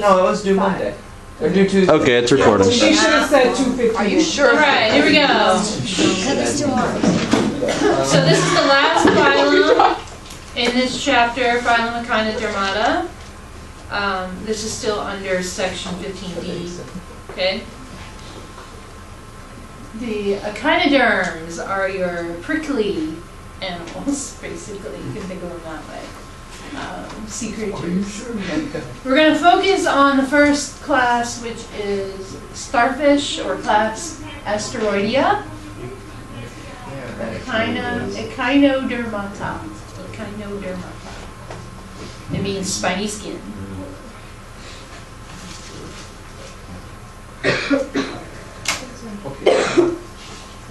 No, let's do Monday. Or do Tuesday. Okay, it's recording. She should have said 2:15. Are you sure? All right, here we go. Cut this too long. So this is the last phylum in this chapter, phylum Echinodermata. This is still under section 15D. Okay. The echinoderms are your prickly animals, basically. You can think of them that way. Sea creatures. We're going to focus on the first class, which is starfish, or class Asteroidea. Echinodermata. Echinodermata. It means spiny skin.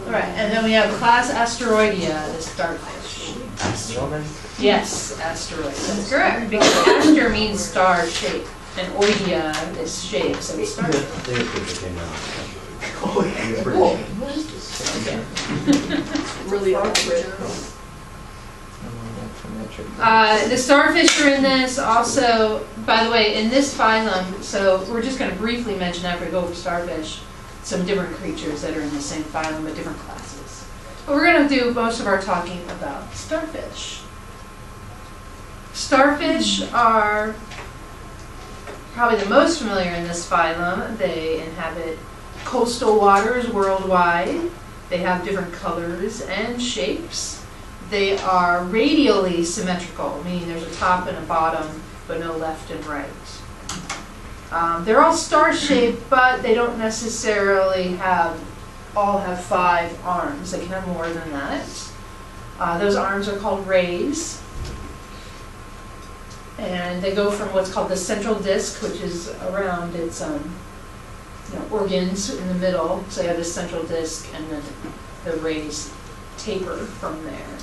Alright, and then we have class Asteroidea, the starfish. Yes, asteroid. That's correct, because aster means star shape, and oidea is shape, so it's starfish. Really awkward. The starfish are in this also, by the way, in this phylum, so we're just going to briefly mention after we go over starfish, some different creatures that are in the same phylum but different classes. But we're going to do most of our talking about starfish. Starfish are probably the most familiar in this phylum. They inhabit coastal waters worldwide. They have different colors and shapes. They are radially symmetrical, meaning there's a top and a bottom, but no left and right. They're all star-shaped, but they don't necessarily all have 5 arms. They can have more than that. Those arms are called rays. And they go from what's called the central disc, which is around its organs in the middle. So you have this central disc, and then the rays taper from there.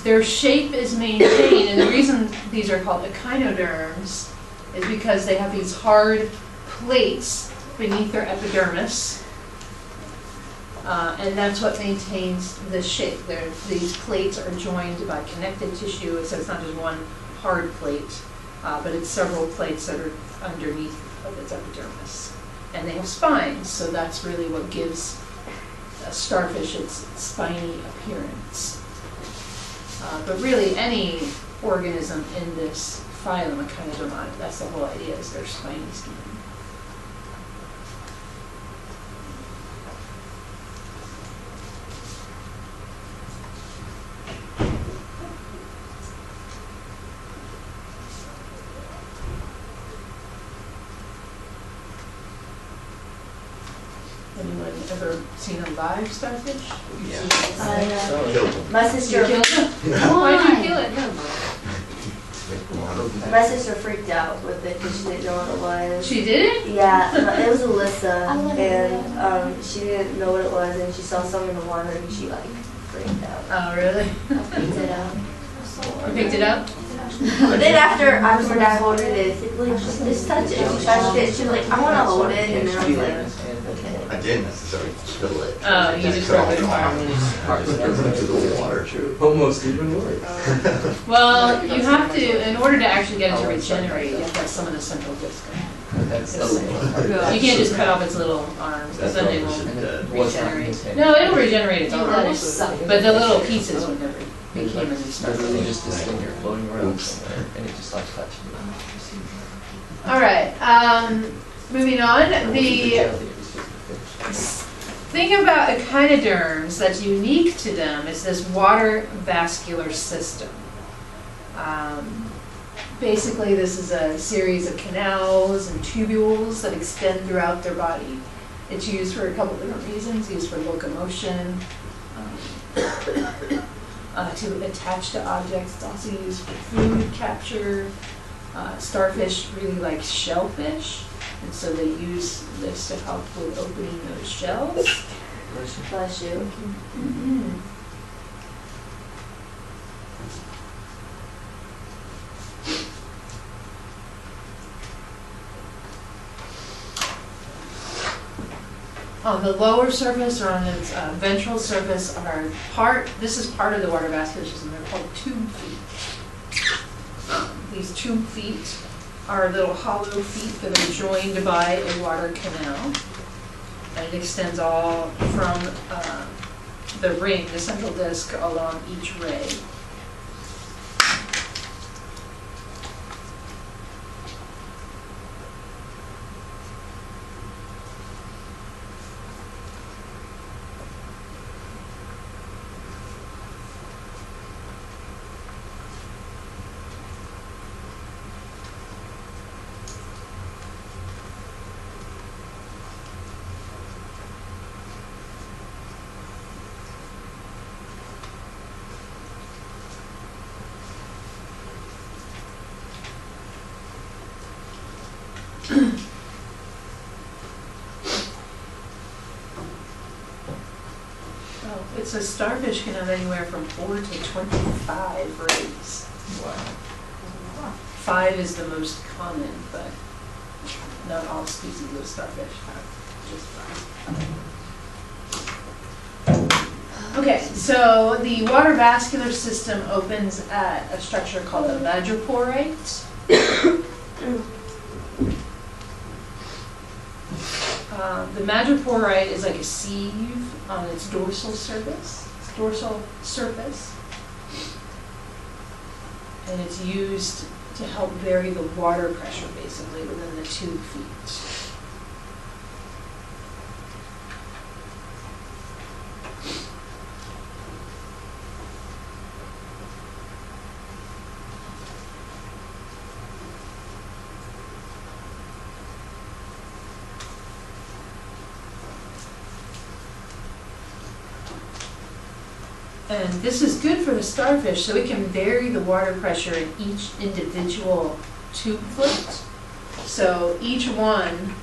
Their shape is maintained, and the reason these are called echinoderms is because they have these hard plates beneath their epidermis, and that's what maintains the shape. These plates are joined by connective tissue, so it's not just one hard plate, but it's several plates that are underneath of its epidermis. And they have spines, so that's really what gives a starfish its spiny appearance. But really, any organism in this phylum, Echinodermata, that's the whole idea, is their spiny skin. Anyone ever seen a live starfish? Yeah. My sister. You killed it? Why'd you kill it? My sister freaked out with it because she didn't know what it was. She did? Yeah, it was Alyssa, and she didn't know what it was, and she saw some in the water, and she freaked out. Oh, really? I picked it up. You picked it up? Then after I hold it, just touch it. She touched it. She was like, I want to hold it, and then I was like, okay. I didn't necessarily spill it. Oh, you just rubbed it hard. Into the water. Almost even worse. Well, you have to, in order to actually get it to regenerate, you have to have some of the central disc. You can't just cut off its little arms, because then they won't regenerate. No, it'll regenerate its arms, but the little pieces would never became a new starfish. Literally just this thing here floating around somewhere, and it just like touched me. All right, moving on. The thing about echinoderms that's unique to them is this water vascular system. Basically, this is a series of canals and tubules that extend throughout their body. It's used for a couple different reasons. Used for locomotion, to attach to objects. It's also used for food capture. Starfish really like shellfish, and so they use this to help with opening those shells. Bless you. Mm-hmm. On the lower surface or on its ventral surface this is part of the water vascular system, they're called tube feet. These tube feet are little hollow feet that are joined by a water canal. And it extends all from the ring, the central disc, along each ray. It says starfish can have anywhere from 4 to 25 rays. Wow. 5 is the most common, but not all species of starfish have just 5. Okay, so the water vascular system opens at a structure called the madreporite. The madreporite is like a sieve on its dorsal surface, and it's used to help vary the water pressure basically within the tube feet. And this is good for the starfish, so it can vary the water pressure in each individual tube foot. So each one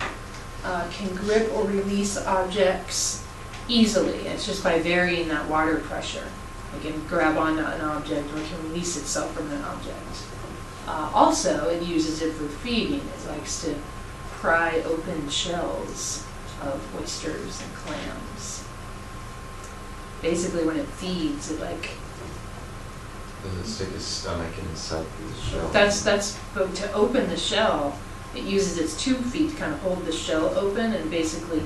can grip or release objects easily. It's just by varying that water pressure. It can grab on an object or it can release itself from an object. Also, it uses it for feeding. It likes to pry open shells of oysters and clams. Basically, when it feeds, it like... Does it stick its stomach inside the shell? But to open the shell, it uses its tube feet to kind of hold the shell open and basically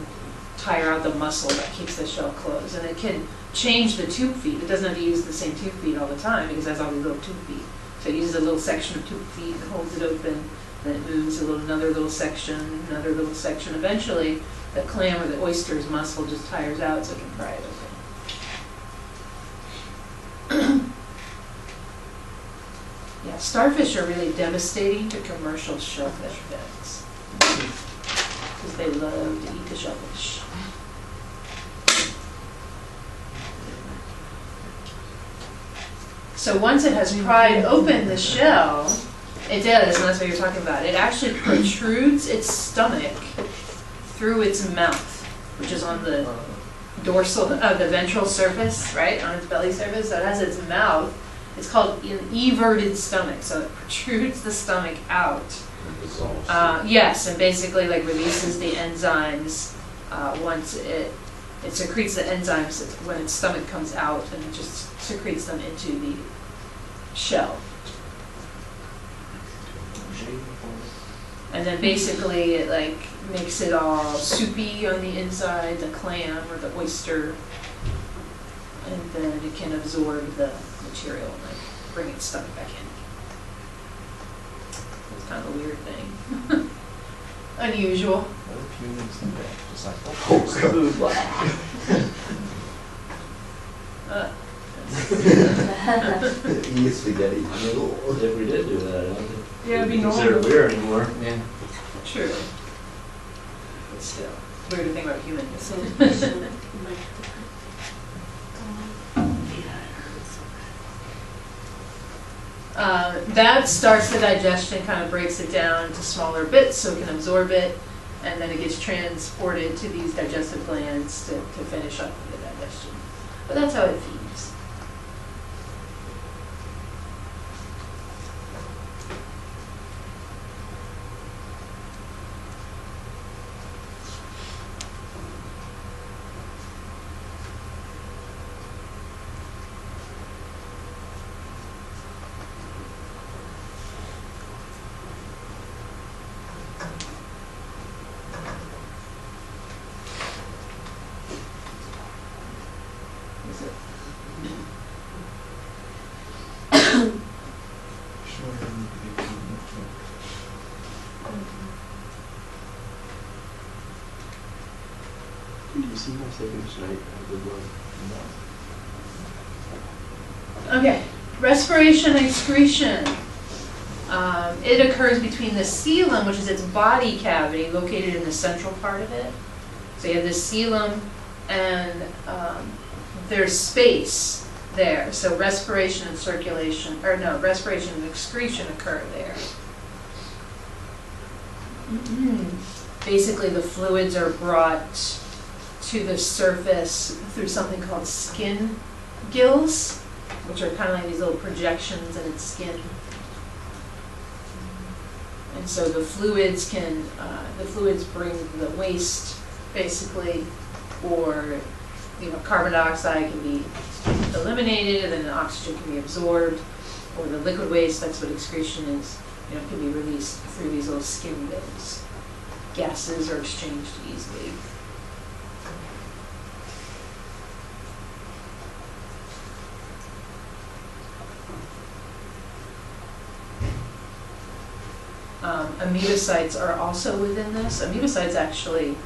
tire out the muscle that keeps the shell closed. And it can change the tube feet. It doesn't have to use the same tube feet all the time because it has all these little tube feet. So it uses a little section of tube feet and holds it open, then it moves another little section, another little section. Eventually, the clam or the oyster's muscle just tires out so it can pry it open. Yeah, starfish are really devastating to commercial shellfish beds because they love to eat the shellfish. So once it has pried open the shell, it does, and that's what you're talking about. It actually protrudes its stomach through its mouth, which is on the dorsal, the ventral surface, right, on its belly surface. So it has its mouth. It's called an everted stomach, so it protrudes the stomach out. Yes, and basically like releases the enzymes once it secretes the enzymes when its stomach comes out, and it just secretes them into the shell. And then basically it like makes it all soupy on the inside, the clam or the oyster, and then it can absorb the material and like bring its stomach back in. It's kind of a weird thing. Unusual. What if humans do that? Just like, Eat spaghetti. If we did do that, I don't think Yeah, it'd be we'd consider it normal. weird anymore. yeah. True. But still, weird to think about humans. That starts the digestion, kind of breaks it down into smaller bits so it can absorb it, and then it gets transported to these digestive glands to finish up the digestion. But that's how it feeds. see my savings tonight? I would love. Okay, respiration and excretion. It occurs between the coelom, which is its body cavity, located in the central part of it. So you have the coelom, and there's space there. So respiration and circulation, or no, respiration and excretion occur there. Basically, the fluids are brought to the surface through something called skin gills, which are kind of like these little projections in its skin. And so the fluids bring the waste, basically, or carbon dioxide can be eliminated, and then the oxygen can be absorbed, or the liquid waste, that's what excretion is, can be released through these little skin gills. Gases are exchanged easily. Amoebocytes are also within this. Amoebocytes actually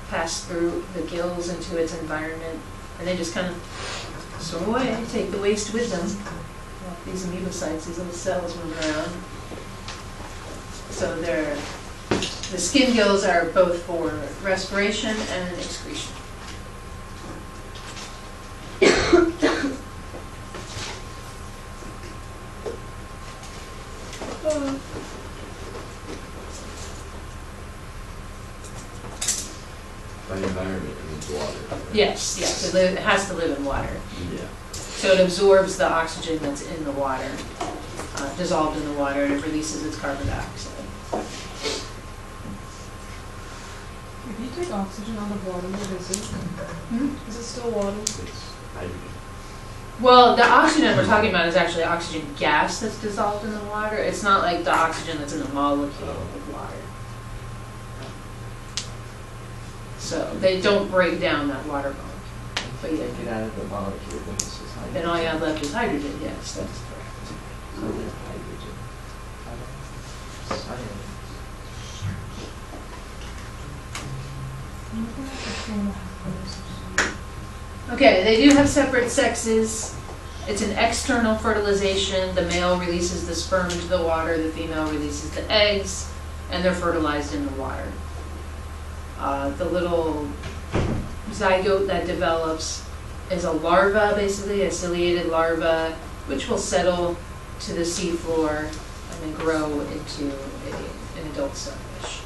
pass through the gills into its environment, and they just kind of swim away, take the waste with them. These amoebocytes, these little cells move around. So the skin gills are both for respiration and excretion. By environment, it means water. Right? Yes, it has to live in water. Yeah. So it absorbs the oxygen that's in the water, dissolved in the water, and it releases its carbon dioxide. If you take oxygen out of water, what is it? Is it still water? It's hydrogen. Well, the oxygen we're talking about is actually oxygen gas that's dissolved in the water. It's not like the oxygen that's in the molecule of water. So they don't break down that water molecule. If you take it out of the molecule, then it's just hydrogen. Then all you have left is hydrogen, yes, that's correct. So there's hydrogen. Cyanide. Okay, they do have separate sexes. It's an external fertilization. The male releases the sperm into the water, the female releases the eggs, and they're fertilized in the water. The little zygote that develops is a larva, basically, a ciliated larva, which will settle to the seafloor and then grow into an adult starfish.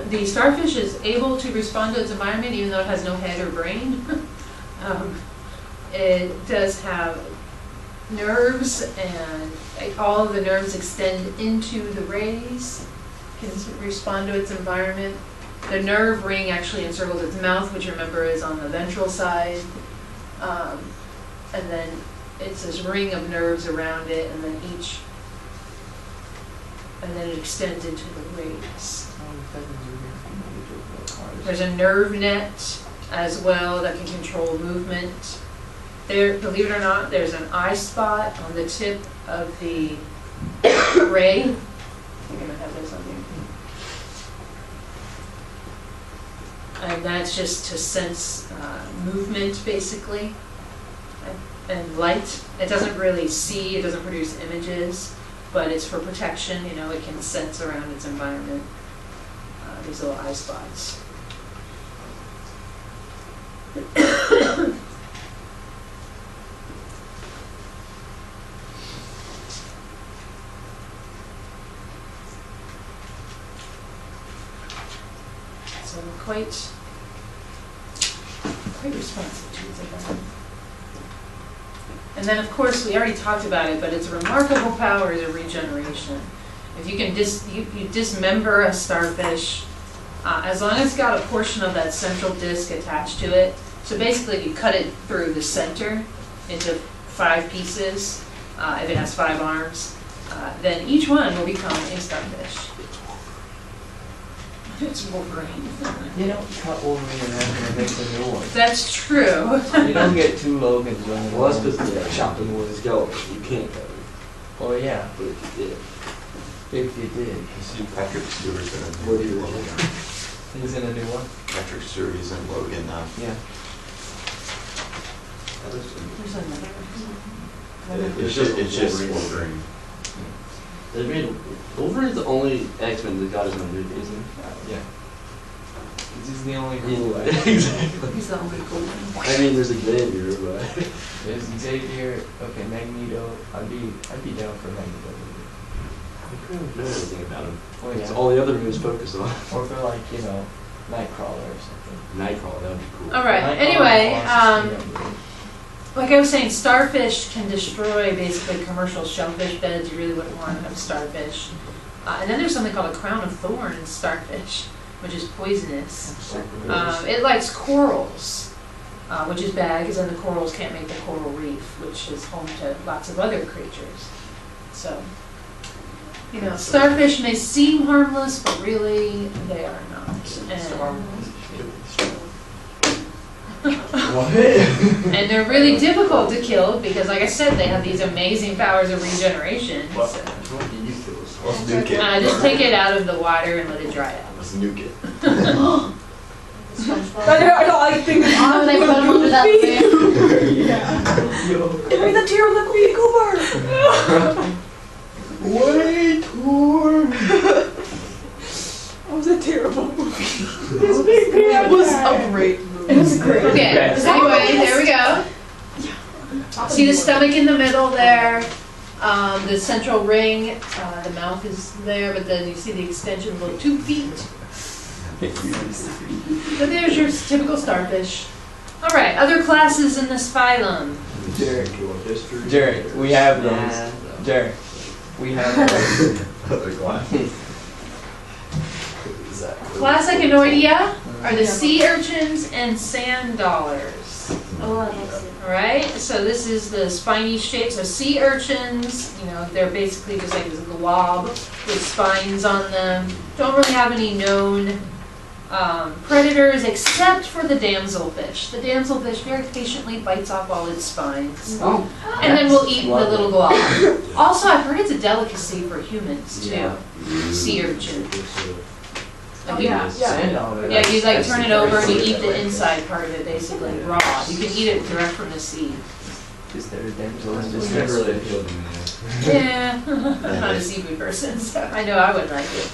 The starfish is able to respond to its environment even though it has no head or brain. It does have nerves, and all of the nerves extend into the rays, can respond to its environment. The nerve ring actually encircles its mouth, which remember is on the ventral side. And then it's this ring of nerves around it, and then it extends into the rays. There's a nerve net as well that can control movement. There, believe it or not, there's an eye spot on the tip of the ray. I think I might have this on here. And that's just to sense movement, basically, and light. It doesn't really see, it doesn't produce images, but it's for protection. It can sense around its environment. These little eye spots. So quite responsive to its environment. And then, of course, we already talked about it, but its remarkable powers of regeneration. If you can you dismember a starfish, as long as it's got a portion of that central disc attached to it. So basically, if you cut it through the center into 5 pieces, if it has 5 arms, then each one will become a starfish. It's Wolverine. You don't cut Wolverine in half and it makes a new one. That's true. You don't get two Logans running Well, that's around. because they're chopping with a skeleton. You can't cut him. Oh yeah, But if you did, if you did. You see Patrick Stewart's in a What do you new want? Logan. He's in a new one. Patrick Stewart is in Logan now. Yeah. There's another. It's just Wolverine. they made Wolverine's the only X-Men that got his own movie, isn't he? Yeah. He's the only cool guy. Exactly. He's the only cool one. I mean, there's Xavier, but There's Xavier. Okay, Magneto. I'd be down for Magneto. I don't know anything about him. Oh It's yeah. all the other movies focus on. Or for like Nightcrawler or something. Nightcrawler, that would be cool. All right. Nightcrawler Anyway, wants to see that movie. like I was saying, starfish can destroy basically commercial shellfish beds. You really wouldn't want to have starfish. And then there's something called a crown of thorns starfish, which is poisonous. It likes corals, which is bad because then the corals can't make the coral reef, which is home to lots of other creatures. So, starfish may seem harmless, but really they are not. And they're really difficult to kill because, like I said, they have these amazing powers of regeneration. So, What do you feel? Let's nuke it. just take it out of the water and let it dry out. Let's nuke it. I don't like things. Oh, they put him under that fan. Give me the tear of the Queen Cooper. Wait, Thor! That was a terrible movie. It was a great movie. It was great. Okay, so anyway, there we go. See the stomach in the middle there, the central ring, the mouth is there, but then you see the extension of the 2 feet. But there's your typical starfish. All right, other classes in this phylum. Derek, we have those. Derek, we have those. Other glasses. Class Echinoidea are the sea urchins and sand dollars. Oh, I like it. All right, so this is the spiny shape. So sea urchins, they're basically just like this glob with spines on them. Don't really have any known predators except for the damselfish. The damselfish very patiently bites off all its spines. Oh. And then we'll eat the little glob. Also, I've heard it's a delicacy for humans too. Yeah. Sea urchin. Oh, yeah. Sand dollar. Yeah, you like That's turn it the over and you great eat food. the inside part of it basically raw. You can eat it direct from the sea. Is there a damsel in It's distress? never really appealed to me. Yeah, I'm not a seafood person, so I know I wouldn't like it.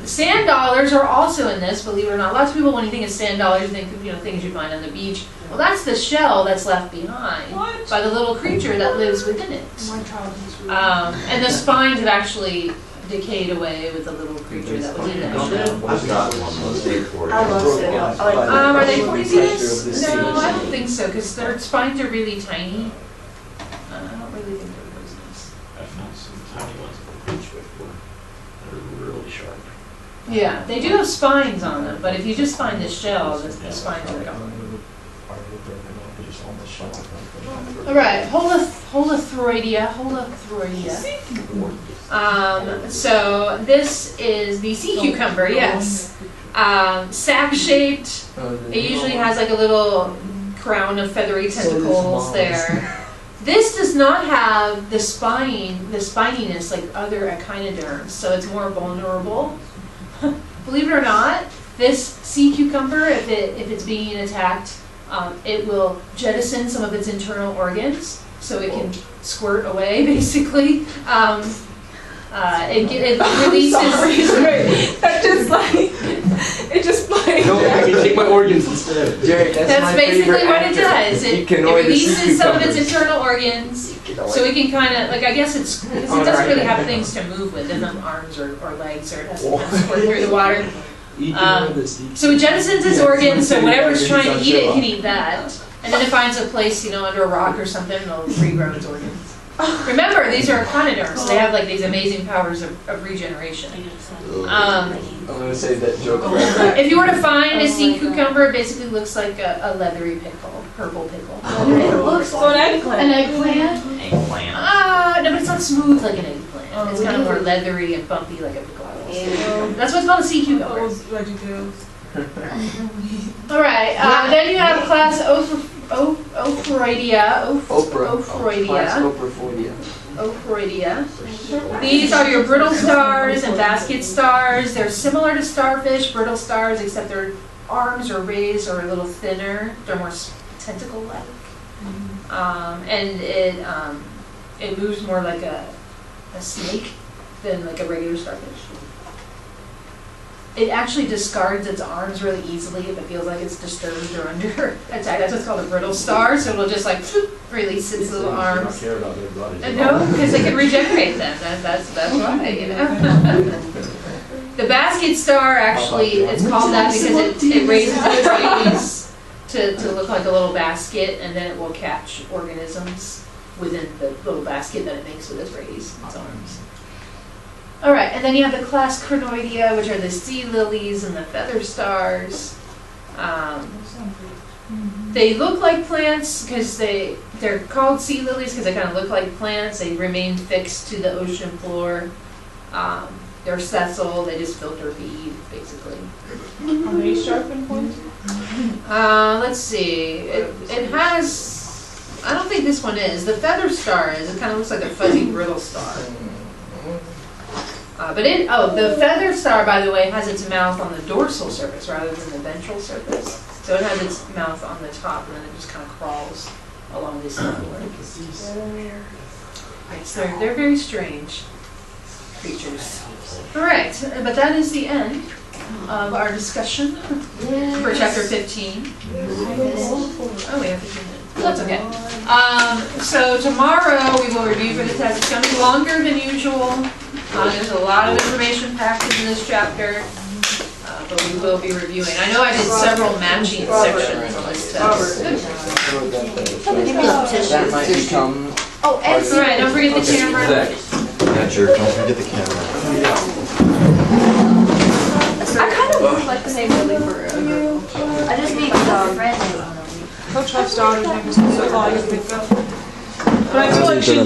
Sand dollars are also in this, believe it or not. Lots of people, when you think of sand dollars, think of things you find on the beach. Well, that's the shell that's left behind What? by the little creature that lives within it. My childhood's really And the spines have actually decayed away with the little creature that was in that shell. I've got one of those before. I love it. Are they poisonous? Texture of the No, sea. I don't think so, because their spines are really tiny. I don't really think they're poisonous. I found some tiny ones at the beach before. They're really sharp. Yeah, they do have spines on them, but if you just find the shell, the spines are gone. All right, Holothroidea. So this is the sea cucumber, yes. Sac-shaped. It usually has like a little crown of feathery tentacles there. This does not have the spininess like other echinoderms, so it's more vulnerable. Believe it or not, this sea cucumber, if it's being attacked, it will jettison some of its internal organs, so it can squirt away, basically. It releases. No, I can take my organs instead. Jared, That's my basically favorite what it actor. does. It Echinoid the sea releases some of its cucumbers. internal organs, so it can kind of, like, I guess because it doesn't really have things to move with. It doesn't have arms or legs, or it has to kind of squirt through the water. So it jettisons its organs, so whatever's trying to eat it can eat that. And then it finds a place, under a rock or something, and it'll regrow its organs. Remember, these are echinoderms, so they have like these amazing powers of regeneration. I'm gonna say that joke. If you were to find a sea cucumber, it basically looks like a leathery pickle, purple pickle. It looks like an eggplant. No, but it's not smooth like an eggplant. It's kind of more leathery and bumpy like a pickle. That's what's called a sea cucumber. Those veggie tails. Alright, then you have class Ophreudia. Ophreudia. These are your brittle stars and basket stars. They're similar to starfish, brittle stars, except their arms are raised or a little thinner. They're more tentacle-like. And it moves more like a snake than like a regular starfish. It actually discards its arms really easily if it feels like it's disturbed or under attack. That's what's called a brittle star, so it'll just like release its little arms. No, because they can regenerate them. That's why, you know. The basket star actually, it's called that because it raises its rays to look like a little basket, and then it will catch organisms within the little basket that it makes with its rays, its arms. All right, and then you have the class Crinoidea, which are the sea lilies and the feather stars. They look like plants because they're called sea lilies because they kind of look like plants. They remain fixed to the ocean floor. They're sessile. They just filter feed, basically. Are they sharp and pointy? Let's see. It has. I don't think this one is. The feather star is. It kind of looks like a fuzzy brittle star. The feather star, by the way, has its mouth on the dorsal surface rather than the ventral surface. So it has its mouth on the top, and then it just kind of crawls along this line. Right, so they're very strange creatures. All right, but that is the end of our discussion for chapter 15. Oh, we have 15 minutes. That's okay. So tomorrow we will review for the test. It's going to be longer than usual. There's a lot of information packed into this chapter, but we will be reviewing. I know I did several matching sections on this test. That might become. Oh, and All right, don't forget the camera. Yeah, sure, don't forget the camera. I kind of look like the same lily for a girl. I just need Coach Huff's daughter, so that's all I can think of. But I feel like she